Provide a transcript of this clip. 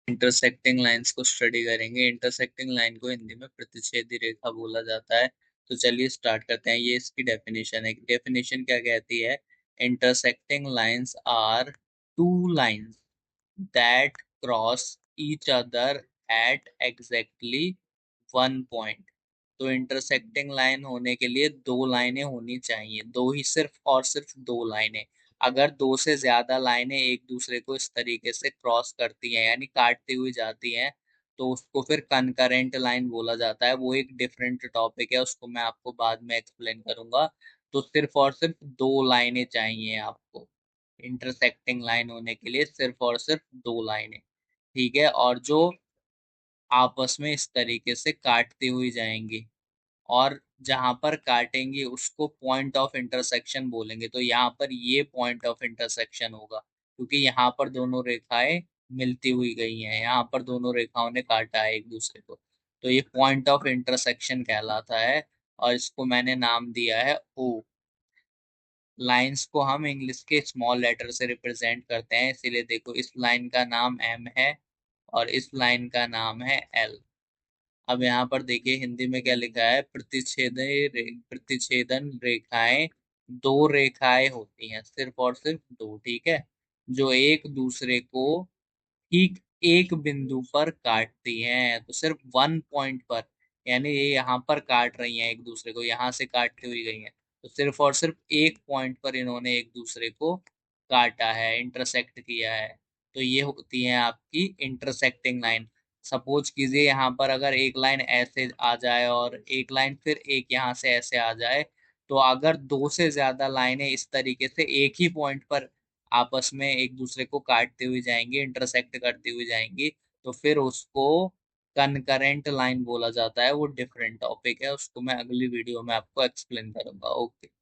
Intersecting lines को study करेंगे। Intersecting line को हिंदी में प्रतिच्छेदी रेखा बोला जाता है। तो चलिए स्टार्ट करते हैं। ये इसकी डेफिनेशन है। डेफिनेशन क्या कहती है? Intersecting lines are two lines that cross each other at exactly one point. तो इंटरसेक्टिंग लाइन होने के लिए दो लाइनें होनी चाहिए, दो ही, सिर्फ और सिर्फ दो लाइनें। अगर दो से ज्यादा लाइनें एक दूसरे को इस तरीके से क्रॉस करती हैं यानी काटती हुई जाती हैं, तो उसको फिर कनकरेंट लाइन बोला जाता है। वो एक डिफरेंट टॉपिक है, उसको मैं आपको बाद में एक्सप्लेन करूंगा। तो सिर्फ और सिर्फ दो लाइनें चाहिए आपको इंटरसेक्टिंग लाइन होने के लिए, सिर्फ और सिर्फ दो लाइनें। ठीक है, और जो आपस में इस तरीके से काटती हुई जाएंगी, और जहां पर काटेंगे उसको पॉइंट ऑफ इंटरसेक्शन बोलेंगे। तो यहाँ पर ये पॉइंट ऑफ इंटरसेक्शन होगा, क्योंकि यहाँ पर दोनों रेखाएं मिलती हुई गई हैं, यहाँ पर दोनों रेखाओं ने काटा है एक दूसरे को। तो ये पॉइंट ऑफ इंटरसेक्शन कहलाता है, और इसको मैंने नाम दिया है ओ। लाइंस को हम इंग्लिश के स्मॉल लेटर से रिप्रेजेंट करते हैं, इसीलिए देखो इस लाइन का नाम एम है और इस लाइन का नाम है एल। अब यहाँ पर देखिए हिंदी में क्या लिखा है? प्रतिच्छेदन रेखाएं दो रेखाएं होती हैं, सिर्फ और सिर्फ दो, ठीक है, जो एक दूसरे को ठीक एक बिंदु पर काटती हैं। तो सिर्फ वन पॉइंट पर, यानी ये यहाँ पर काट रही हैं एक दूसरे को, यहाँ से काटती हुई गई हैं, तो सिर्फ और सिर्फ एक पॉइंट पर इन्होंने एक दूसरे को काटा है, इंटरसेक्ट किया है। तो ये होती है आपकी इंटरसेक्टिंग लाइन। सपोज कीजिए यहाँ पर अगर एक लाइन ऐसे आ जाए और एक लाइन फिर एक यहाँ से ऐसे आ जाए, तो अगर दो से ज्यादा लाइनें इस तरीके से एक ही पॉइंट पर आपस में एक दूसरे को काटती हुई जाएंगी, इंटरसेक्ट करती हुई जाएंगी, तो फिर उसको कनकरेंट लाइन बोला जाता है। वो डिफरेंट टॉपिक है, उसको मैं अगली वीडियो में आपको एक्सप्लेन करूंगा। ओके।